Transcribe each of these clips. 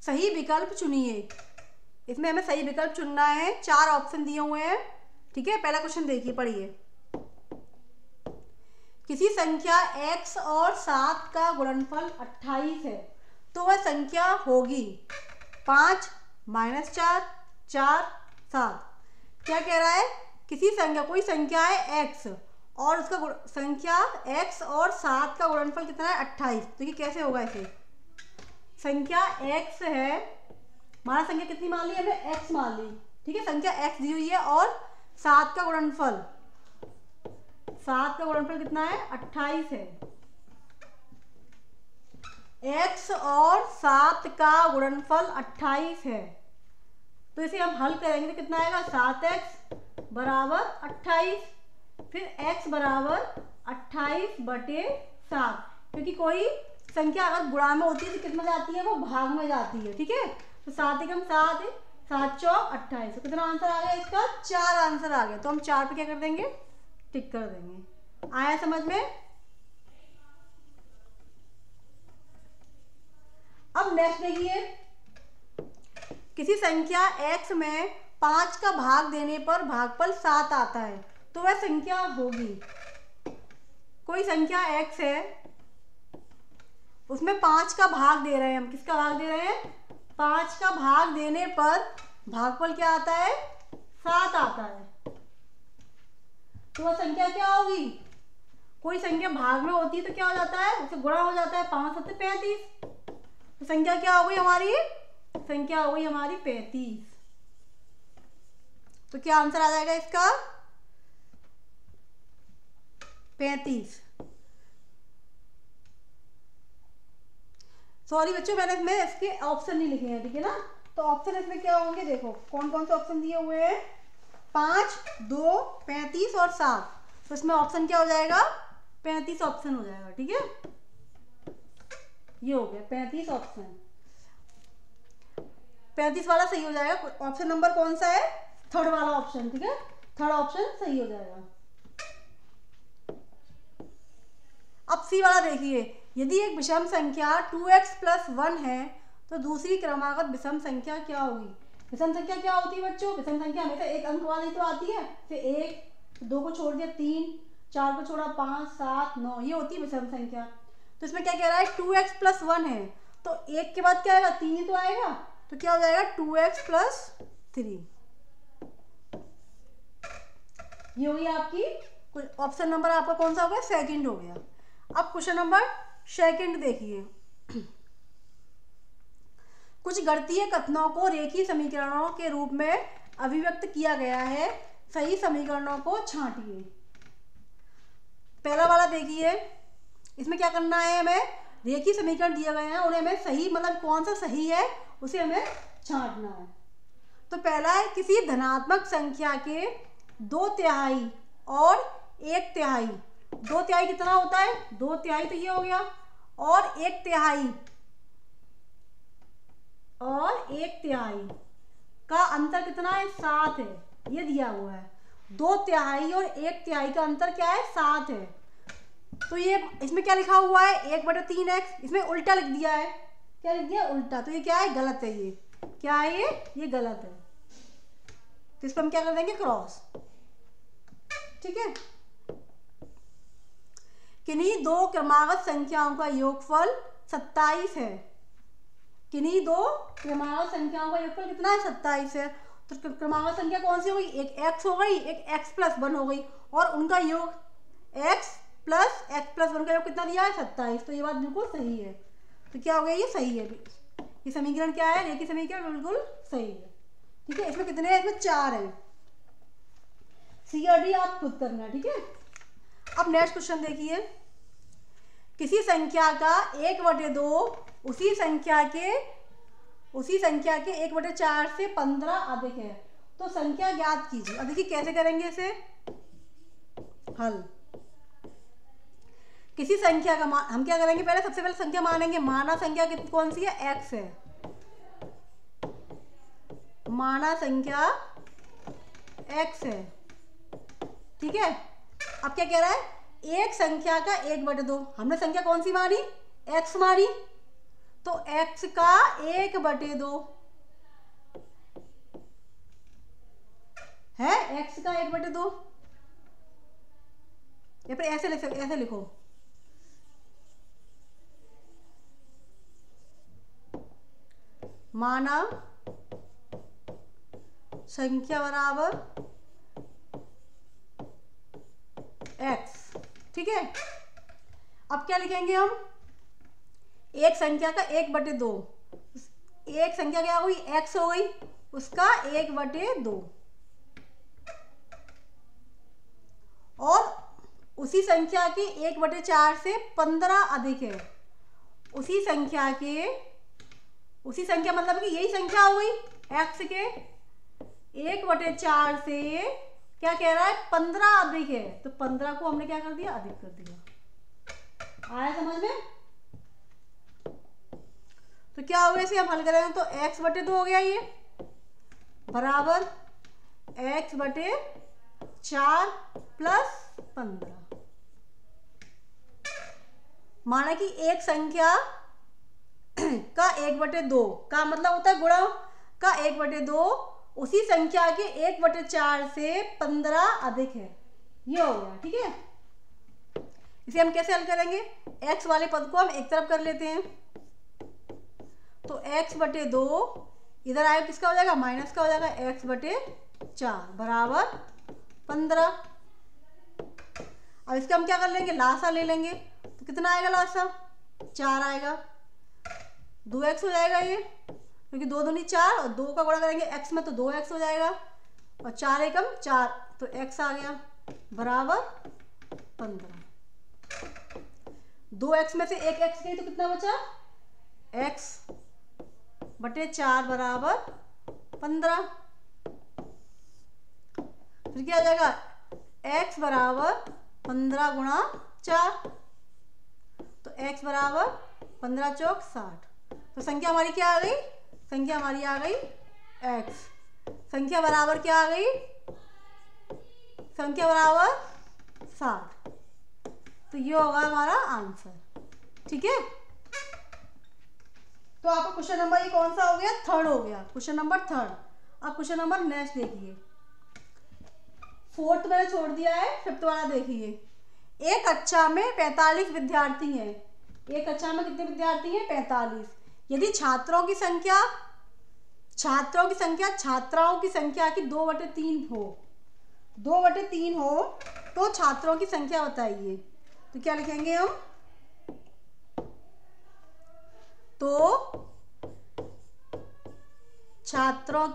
सही विकल्प चुनिए। इसमें हमें सही विकल्प चुनना है, 4 ऑप्शन दिए हुए हैं, ठीक है। पहला क्वेश्चन देखिए, पढ़िए। किसी संख्या x और 7 का गुणनफल 28 है तो वह संख्या होगी 5 -4 4 7। क्या कह रहा है? किसी संख्या, कोई संख्या है x और उसका संख्या x और 7 का गुणनफल कितना है? 28। तो ये कैसे होगा? इसे संख्या x है, हमारा संख्या कितनी मान ली हमने? x मान ली, ठीक है। संख्या x दी हुई है और 7 का गुणनफल कितना है? 28 है। x और 7 का गुणनफल 28 है, तो इसे हम हल करेंगे तो कितना आएगा? 7x बराबर 28, फिर x बराबर 28/7, क्योंकि कोई संख्या अगर गुणा में होती है तो कितना जाती है? वो भाग में जाती है, ठीक है। तो 7 एकम 7 है, 7 चौक 28। तो कितना आंसर आ गया इसका? 4 आंसर आ गया। तो हम 4 पे क्या कर देंगे? टिक कर देंगे। आया समझ में? अब नेक्स्ट देखिए, किसी संख्या x में 5 का भाग देने पर भागफल 7 आता है तो वह संख्या होगी। कोई संख्या x है, उसमें 5 का भाग दे रहे हैं हम। किसका भाग दे रहे हैं? 5 का भाग देने पर भागफल क्या आता है? 7 आता है। तो वह संख्या क्या होगी? कोई संख्या भाग में होती है तो क्या हो जाता है? उससे गुणा हो जाता है, 5 7 35। तो संख्या क्या हो गई हमारी? संख्या हो गई हमारी 35। तो क्या आंसर आ जाएगा इसका? 35। सॉरी बच्चों, मैंने इसमें इसके ऑप्शन नहीं लिखे हैं, ठीक है ना। तो ऑप्शन इसमें क्या होंगे? देखो कौन कौन से ऑप्शन दिए हुए हैं? 5, 2, 35 और 7। तो इसमें ऑप्शन क्या हो जाएगा? 35 ऑप्शन हो जाएगा, ठीक है। ये हो गया 35 ऑप्शन, 35 वाला सही हो जाएगा। ऑप्शन नंबर कौन सा है? थर्ड वाला ऑप्शन, ठीक है। थर्ड ऑप्शन सही हो जाएगा। अब सी वाला देखिए, यदि एक विषम संख्या 2x + 1 है तो दूसरी क्रमागत विषम संख्या क्या होगी? विषम संख्या क्या होती है बच्चों? विषम संख्या हमेशा एक अंक वाली तो आती है। फिर 1, 2 को छोड़ दिया 3, 4 को छोड़ा 5, 7, 9, ये होती है विषम संख्या। तो इसमें क्या कह रहा है? 2x + 1 है तो 1 के बाद क्या आएगा? 3 ही तो आएगा। तो क्या हो जाएगा? 2x + 3। ये हो गई आपकी ऑप्शन नंबर, आपका कौन सा हो गया? सेकंड हो गया। अब क्वेश्चन नंबर सेकंड देखिए, कुछ गणितीय कथनों को रेखीय समीकरणों के रूप में अभिव्यक्त किया गया है, सही समीकरणों को छांटिए। पहला वाला देखिए, इसमें क्या करना है? हमें रेखीय समीकरण दिए गए हैं, उन्हें हमें सही, मतलब कौन सा सही है उसे हमें छांटना है। तो पहला है, किसी धनात्मक संख्या के 2/3 और 1/3। 2/3 कितना होता है? 2/3 तो ये हो गया, और 1/3 का अंतर कितना है? 7 है, ये दिया हुआ है। 2/3 और 1/3 का अंतर क्या है? 7 है। तो ये इसमें क्या लिखा हुआ है? 1/3x, इसमें उल्टा लिख दिया है। क्या लिख दिया? उल्टा। तो ये क्या है? गलत है। ये क्या है? ये गलत है। तो इसको हम क्या कर देंगे? क्रॉस, ठीक है। किन्हीं 2 क्रमागत संख्याओं का योगफल 27 है। किन्हीं 2 क्रमागत संख्याओं का योगफल कितना है? 27 है। तो क्रमागत संख्या कौन सी हो गई? एक x हो गई, एक x + 1 हो गई, और उनका योग x + x + 1 का योग कितना दिया है? 27। तो ये बात बिल्कुल सही है। तो क्या हो गया? ये सही है। ये समीकरण क्या है? रेखीय समीकरण बिल्कुल सही है, ठीक है। इसमें कितने हैं? इसमें 4 है। सी और डी आप खुद करना, ठीक है। अब नेक्स्ट क्वेश्चन देखिए, किसी संख्या का 1/2 उसी संख्या के 1/4 से 15 अधिक है तो संख्या ज्ञात कीजिए। अब देखिए कैसे करेंगे इसे हल। किसी संख्या का मान हम क्या करेंगे? पहले सबसे पहले संख्या मानेंगे। माना संख्या कौन सी है? x है। माना संख्या x है, ठीक है। अब क्या कह रहा है? एक संख्या का 1/2। हमने संख्या कौन सी मानी? x मानी। तो x का 1/2 है, x का 1/2, या फिर ऐसे लिख सकते, ऐसे लिखो, मानव संख्या बराबर x। ठीक है, अब क्या लिखेंगे हम, एक संख्या का 1/2, एक संख्या क्या हुई, x हो गई, उसका 1/2, और उसी संख्या के 1/4 से 15 अधिक है, उसी संख्या मतलब कि यही संख्या हो गई, x के 1/4 से क्या कह रहा है, 15 अधिक है, तो 15 को हमने क्या कर दिया, अधिक कर दिया। आया समझ में? तो क्या हो गया, इसे हम हल करेंगे तो x/2 हो गया, ये बराबर x/4 प्लस 15। माना कि एक संख्या का 1/2 का मतलब होता है गुणा का 1/2, उसी संख्या के 1/4 से 15 अधिक है, ये हो गया। ठीक है, इसे हम कैसे हल करेंगे, x वाले पद को हम एक तरफ कर लेते हैं, तो x/2 इधर आएगा, किसका हो जाएगा, माइनस का हो जाएगा, x/4 बराबर 15। अब इसका हम क्या कर लेंगे, लासा ले लेंगे, तो कितना आएगा लासा, 4 आएगा, 2x हो जाएगा ये, क्योंकि 2 दूनी 4 और 2 का गुणा करेंगे x में तो 2x हो जाएगा, और 4 एकम 4, तो x आ गया बराबर 15। 2x में से एक x गई तो कितना बचा, x/4 बराबर 15। फिर क्या आ जाएगा, x बराबर 15 गुणा 4, तो x बराबर 15 चौक 60। तो संख्या हमारी क्या आ गई, संख्या हमारी आ गई x, संख्या बराबर क्या आ गई, संख्या बराबर 60। तो ये होगा हमारा आंसर। ठीक है, तो आपका क्वेश्चन नंबर ये कौन सा हो गया, थर्ड हो गया, क्वेश्चन नंबर थर्ड। अब क्वेश्चन नंबर नेक्स्ट देखिए, फोर्थ मैंने छोड़ दिया है, फिफ्थ वाला देखिए। एक कक्षा में 45 विद्यार्थी हैं, एक कक्षा में कितने विद्यार्थी हैं, 45। यदि छात्राओं की संख्या छात्राओं की संख्या की 2/3 हो, 2/3 हो, तो छात्रों की संख्या बताइए। तो क्या लिखेंगे हम, तो छात्राओं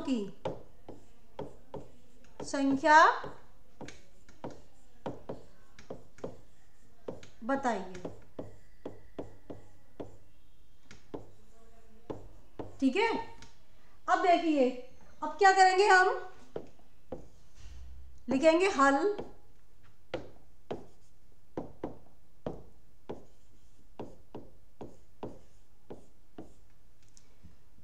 की संख्या बताइए। ठीक है, अब देखिए, अब क्या करेंगे हम, लिखेंगे हल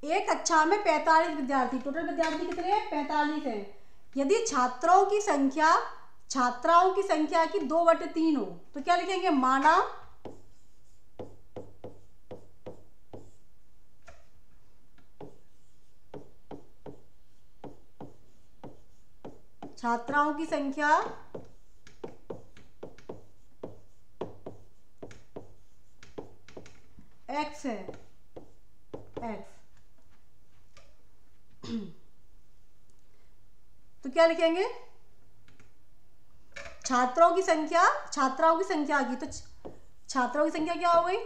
एक कक्षा में 45 विद्यार्थी, टोटल विद्यार्थी कितने हैं, 45 हैं। यदि छात्राओं की संख्या की 2/3 हो, तो क्या लिखेंगे, माना छात्राओं की संख्या x है, x। तो क्या लिखेंगे, छात्राओं की संख्या की, तो छात्रों की संख्या क्या हो गई,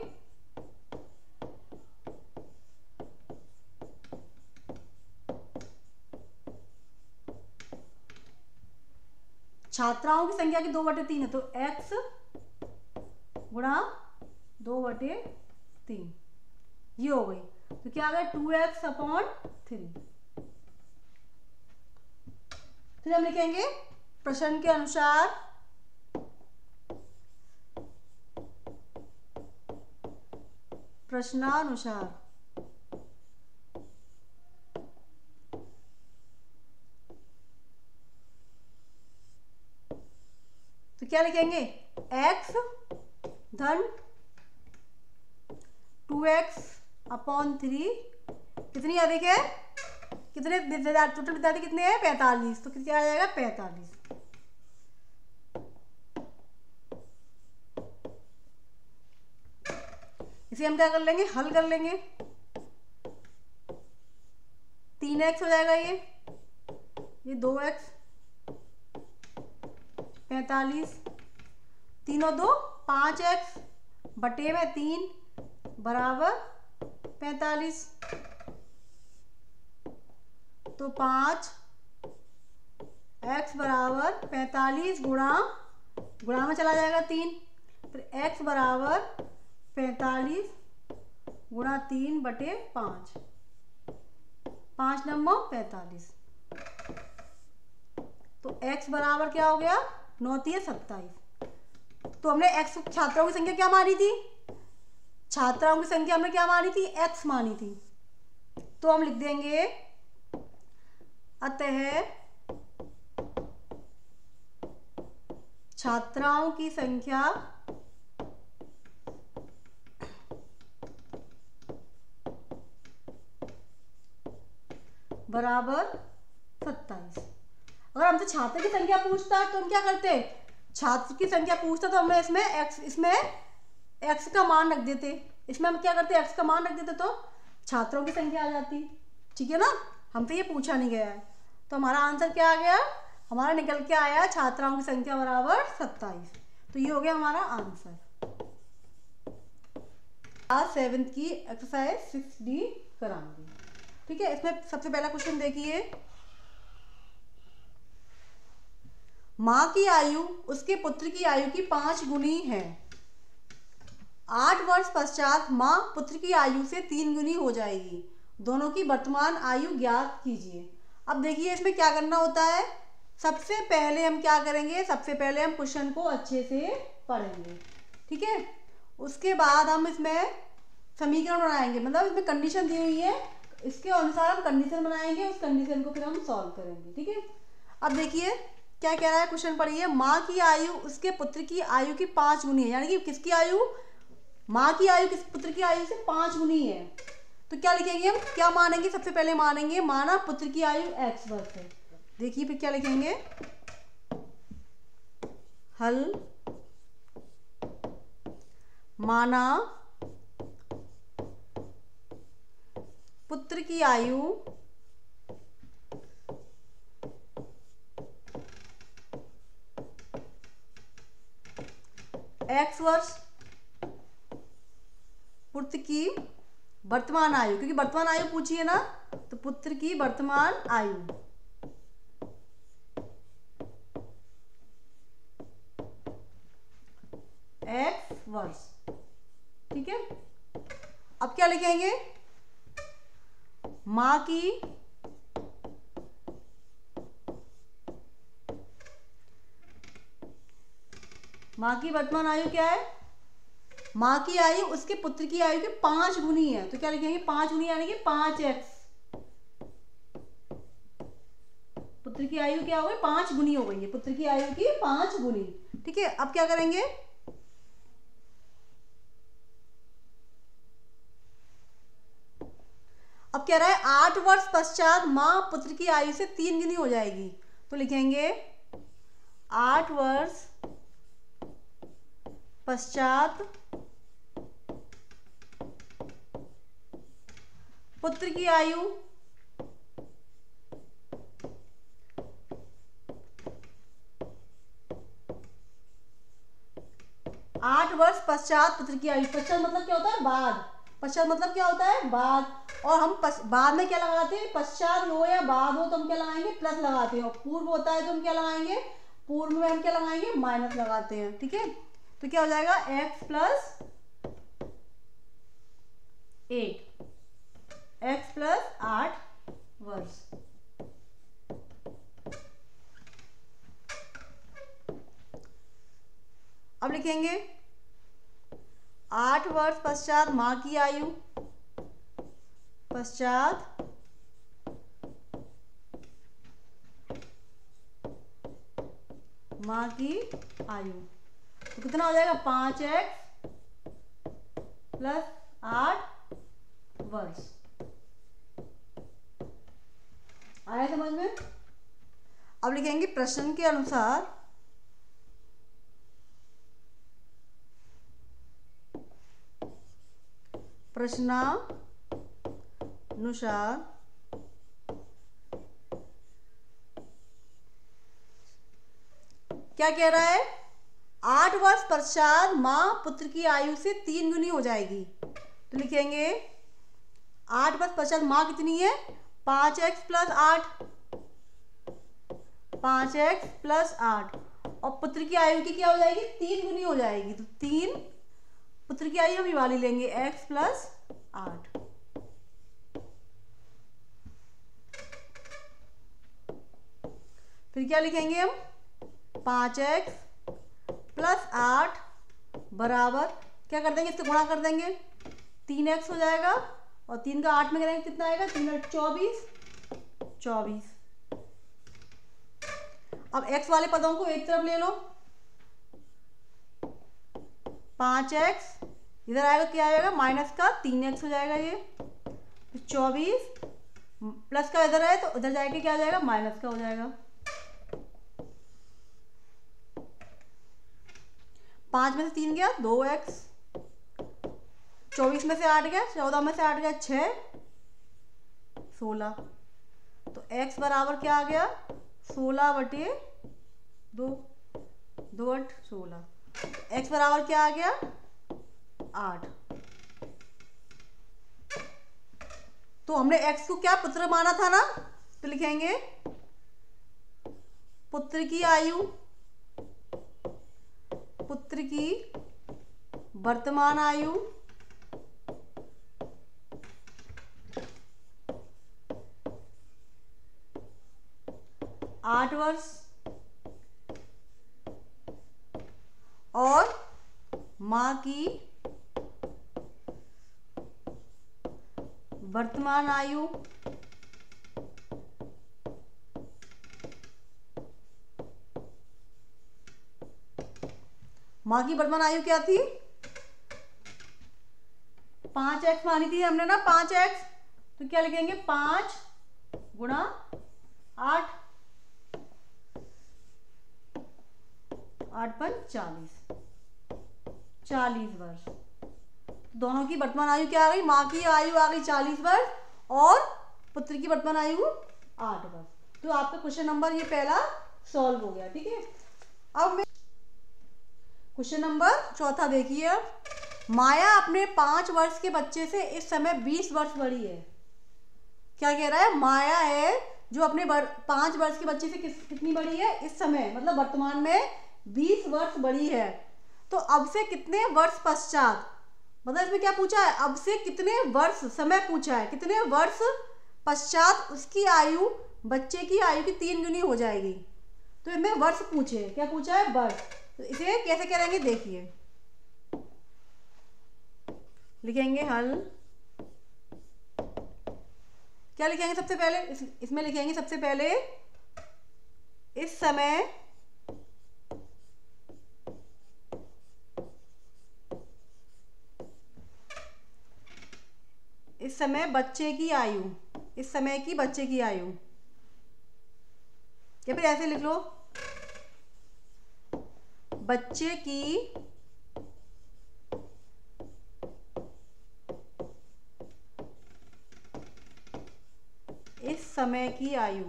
छात्राओं की संख्या की 2/3 है, तो x गुणा 2/3, ये हो गई। तो क्या आ गया, 2x/3। फिर हम लिखेंगे प्रश्न के अनुसार प्रश्नानुसार। तो क्या लिखेंगे, x धन 2x/3 कितनी अधिक है, कितने विद्यार्थी, टोटल विद्यार्थी कितने हैं 45, तो कितना आ जाएगा 45। इसे हम क्या कर लेंगे, हल कर लेंगे, 3x हो जाएगा, ये 2x 45, 3 और 2 5x बटे में 3 बराबर 45, तो 5x बराबर 45 गुणा में चला जाएगा 3, फिर x बराबर 45 गुणा 3 बटे 5, 5 नंबर 45, तो x बराबर क्या हो गया, 9 × 27। तो हमने x छात्राओं की संख्या क्या मानी थी, छात्राओं की संख्या हमने क्या मानी थी, x मानी थी, तो हम लिख देंगे अतः छात्राओं की संख्या बराबर 27। अगर हमसे छात्र की संख्या पूछता है तो हम क्या करते, छात्र की संख्या पूछता तो हमने इसमें x का मान रख देते, इसमें हम क्या करते, x का मान रख देते तो छात्रों की संख्या आ जाती, ठीक है ना। हमसे ये पूछा नहीं गया है, तो हमारा आंसर क्या आ गया, हमारा निकल के आया छात्राओं की संख्या बराबर 27, तो ये हो गया हमारा आंसर। क्लास 7 की एक्सरसाइज 6D कराऊंगी, ठीक है। इसमें सबसे पहला क्वेश्चन देखिए, माँ की आयु उसके पुत्र की आयु की 5 गुनी है, 8 वर्ष पश्चात माँ पुत्र की आयु से 3 गुनी हो जाएगी, दोनों की वर्तमान आयु ज्ञात कीजिए। अब देखिए इसमें क्या करना होता है, सबसे पहले हम क्या करेंगे, सबसे पहले हम क्वेश्चन को अच्छे से पढ़ेंगे, ठीक है। उसके बाद हम इसमें समीकरण बनाएंगे, मतलब इसमें कंडीशन दी हुई है, इसके अनुसार हम कंडीशन बनाएंगे, उस कंडीशन को फिर हम सॉल्व करेंगे, ठीक है। अब देखिए क्या कह रहा है, क्वेश्चन पढ़िए, माँ की आयु उसके पुत्र की आयु की 5 गुनी है, यानी कि किसकी आयु, माँ की आयु किस पुत्र की आयु से 5 गुनी है, तो क्या लिखेंगे हम, क्या मानेंगे, सबसे पहले मानेंगे माना पुत्र की आयु x वर्ष है। देखिए फिर क्या लिखेंगे, हल माना पुत्र की आयु x वर्ष, पुत्र की वर्तमान आयु, क्योंकि वर्तमान आयु पूछी है ना, तो पुत्र की वर्तमान आयु x वर्ष, ठीक है। अब क्या लिखेंगे, माँ की वर्तमान आयु क्या है, माँ की आयु उसके पुत्र की आयु के 5 गुनी है, तो क्या लिखेंगे 5 गुनी यानी कि 5x, पुत्र की आयु क्या हो गई 5 गुनी हो गई है, पुत्र की आयु की 5 गुनी, ठीक है। अब क्या करेंगे, अब कह रहा है 8 वर्ष पश्चात माँ पुत्र की आयु से 3 गुनी हो जाएगी, तो लिखेंगे 8 वर्ष पश्चात पुत्र की आयु 8 वर्ष पश्चात पुत्र की आयु, पश्चात मतलब क्या होता है बाद, पश्चात मतलब क्या होता है बाद, और हम बाद में क्या लगाते हैं, पश्चात हो या बाद हो तो हम क्या लगाएंगे प्लस लगाते हैं, और पूर्व होता है तो हम क्या लगाएंगे, पूर्व में हम क्या लगाएंगे माइनस लगाते हैं, ठीक है। तो क्या हो जाएगा x + 8, x + 8 वर्ष। अब लिखेंगे 8 वर्ष पश्चात माँ की आयु, पश्चात माँ की आयु, तो कितना हो जाएगा 5x प्लस 8 वर्ष। आया समझ में? अब लिखेंगे प्रश्न के अनुसार क्या कह रहा है? 8 वर्ष पश्चात मां पुत्र की आयु से 3 गुनी हो जाएगी। तो लिखेंगे 8 वर्ष पश्चात मां कितनी है? 5x प्लस 8, 5x प्लस 8, और पुत्र की आयु की क्या हो जाएगी? 3 गुनी हो जाएगी। तो 3 पुत्र की आयु हम ये वाली लेंगे, x प्लस 8। फिर क्या लिखेंगे हम? 5x प्लस 8 बराबर क्या कर देंगे? इससे गुणा कर देंगे, 3x हो जाएगा, और 3 का 8 में करेंगे कितना आएगा? 3 24, 24। अब x वाले पदों को एक तरफ ले लो, 5x इधर आएगा, क्या आएगा? माइनस का 3x हो जाएगा ये, तो 24 प्लस का इधर है तो उधर जाएगा क्या हो जाएगा? माइनस का हो जाएगा। 5 में से 3 गया 2x, 24 में से 8 गया, 14 में से 8 गया 6, 16। तो x बराबर क्या आ गया? 16/2, 2 8 16। x बराबर क्या आ गया? 8। तो हमने x को क्या पुत्र माना था ना, तो लिखेंगे पुत्र की आयु, पुत्र की वर्तमान आयु आठ वर्ष, और मां की वर्तमान आयु मां की वर्तमान आयु क्या थी? 5x मानी थी हमने ना, 5x। तो क्या लिखेंगे? 5 गुणा 8, 8 पर 40, 40 वर्ष। दोनों की वर्तमान आयु क्या आ गई? मां की आयु आ गई 40 वर्ष, और पुत्र की वर्तमान आयु 8 वर्ष। तो आपका क्वेश्चन नंबर ये पहला सॉल्व हो गया। ठीक है, अब मैं क्वेश्चन नंबर चौथा देखिए। माया अपने 5 वर्ष के बच्चे से इस समय 20 वर्ष बड़ी है। क्या कह रहा है? माया है जो अपने 5 वर्ष के बच्चे से कितनी बड़ी है? इस समय मतलब वर्तमान में 20 वर्ष बड़ी है। तो अब से कितने वर्ष पश्चात, मतलब इसमें क्या पूछा है? अब से कितने वर्ष समय पूछा है, कितने वर्ष पश्चात उसकी आयु बच्चे की आयु की 3 गुनी हो जाएगी। तो इसमें वर्ष पूछे, क्या पूछा है? वर्ष। तो इसे कैसे करेंगे देखिए, लिखेंगे हल। क्या लिखेंगे सबसे पहले? इसमें लिखेंगे सबसे पहले इस समय बच्चे की आयु, इस समय की बच्चे की आयु, या फिर ऐसे लिख लो, बच्चे की इस समय की आयु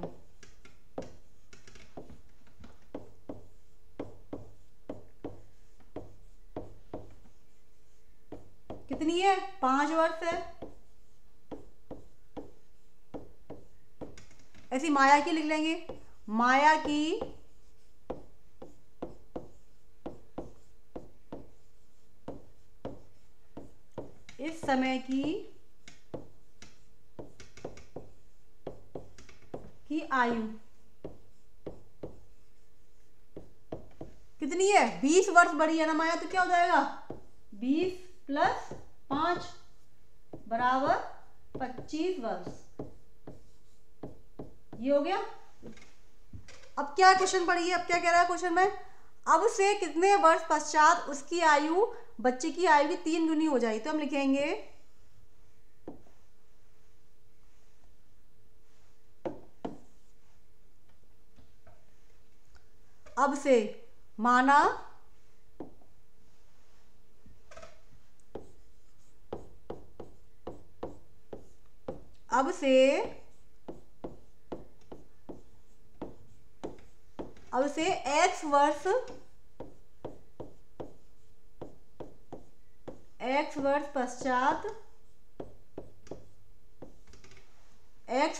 कितनी है? 5 वर्ष है। ऐसी माया की लिख लेंगे, माया की इस समय की आयु कितनी है? 20 वर्ष बड़ी है ना माया, तो क्या हो जाएगा? 20 प्लस 5 बराबर 25 वर्ष। ये हो गया। अब क्या क्वेश्चन पढ़िए, अब क्या कह रहा है क्वेश्चन में? अब से कितने वर्ष पश्चात उसकी आयु बच्चे की आयु की 3 गुनी हो जाएगी। तो हम लिखेंगे अब से, माना अब से x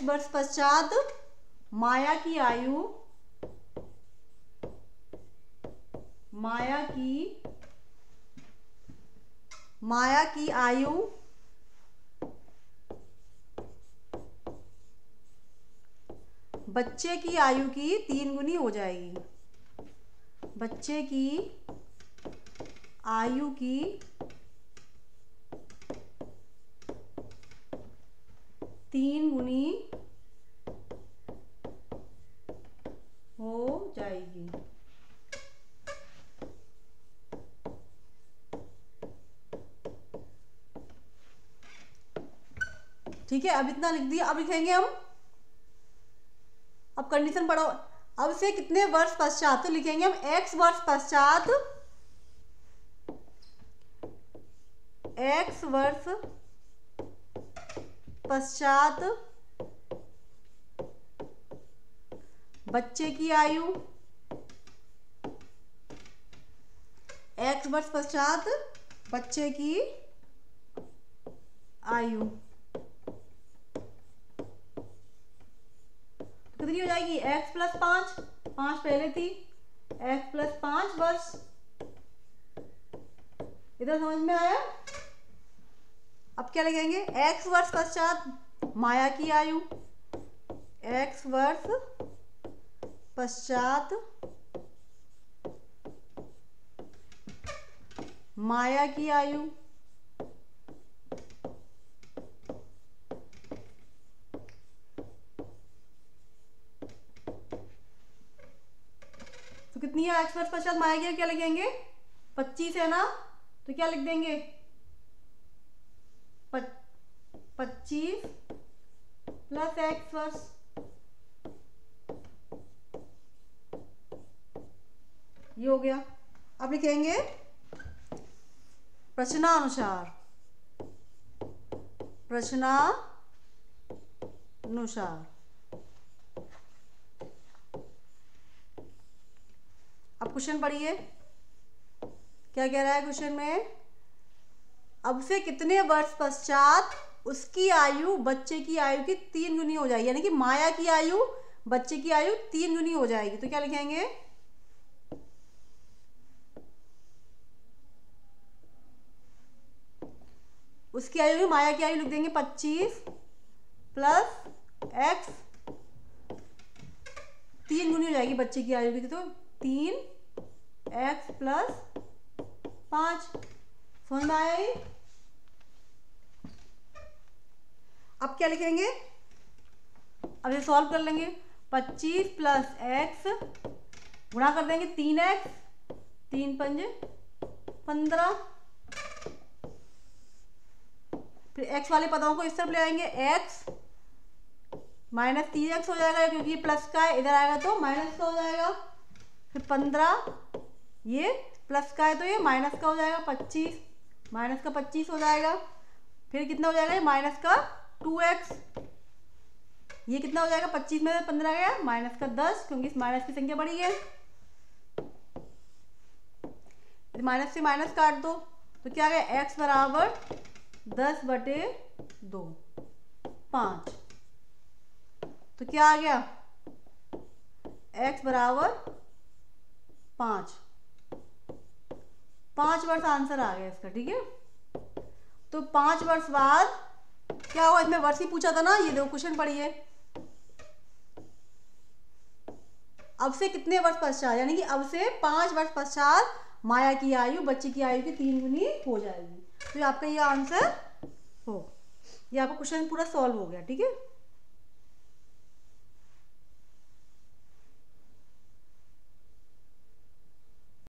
वर्ष पश्चात माया की आयु बच्चे की आयु की 3 गुनी हो जाएगी। बच्चे की आयु की 3 गुनी हो जाएगी। ठीक है, अब इतना लिख दिया। अब लिखेंगे हम, अब कंडीशन पढ़ो। अब से कितने वर्ष पश्चात, तो लिखेंगे हम x वर्ष पश्चात बच्चे की आयु, x वर्ष पश्चात बच्चे की आयु कितनी हो जाएगी? x प्लस 5 पहले थी, x प्लस 5 वर्ष। इधर समझ में आया? अब क्या लिखेंगे? x वर्ष पश्चात माया की आयु, x वर्ष पश्चात माया की आयु, तो कितनी है? x वर्ष पश्चात माया की क्या लिखेंगे? 25 है ना, तो क्या लिख देंगे? 25 प्लस x वर्ष, ये हो गया। अब लिखेंगे प्रश्नानुसार, अब क्वेश्चन पढ़िए, क्या कह रहा है क्वेश्चन में? अब से कितने वर्ष पश्चात उसकी आयु बच्चे की आयु की 3 गुनी हो जाएगी, यानी कि माया की आयु बच्चे की आयु 3 गुनी हो जाएगी। तो क्या लिखेंगे? उसकी आयु, माया की आयु लिख देंगे 25 प्लस x, 3 गुनी हो जाएगी बच्चे की आयु की, तो 3x प्लस 5। समझ में आया ये? अब क्या लिखेंगे? अब ये सॉल्व कर लेंगे। 25 प्लस x गुणा कर देंगे 3x, 3 पंजे 15, फिर x वाले पदों को इस तरफ ले आएंगे, x माइनस 3x हो जाएगा क्योंकि ये प्लस का है, इधर आएगा तो माइनस का हो जाएगा। फिर 15, ये प्लस का है तो ये माइनस का हो जाएगा, 25 माइनस का 25 हो जाएगा। फिर कितना हो जाएगा? ये माइनस का 2x, ये कितना हो जाएगा? 25 में 15 गया, माइनस का 10, क्योंकि इस माइनस की संख्या बढ़ी है। माइनस से माइनस काट दो तो क्या आ गया? x बराबर 10/2 5। तो क्या आ गया? x बराबर 5 वर्ष आंसर आ गया इसका। ठीक है, तो 5 वर्ष बाद क्या हुआ? इसमें वर्ष ही पूछा था ना, ये देखो क्वेश्चन पढ़िए। अब से कितने वर्ष पश्चात, यानी कि अब से 5 वर्ष पश्चात माया की आयु बच्चे की आयु की 3 गुनी हो जाएगी। तो आपका ये आंसर हो, ये आपका क्वेश्चन पूरा सॉल्व हो गया। ठीक है।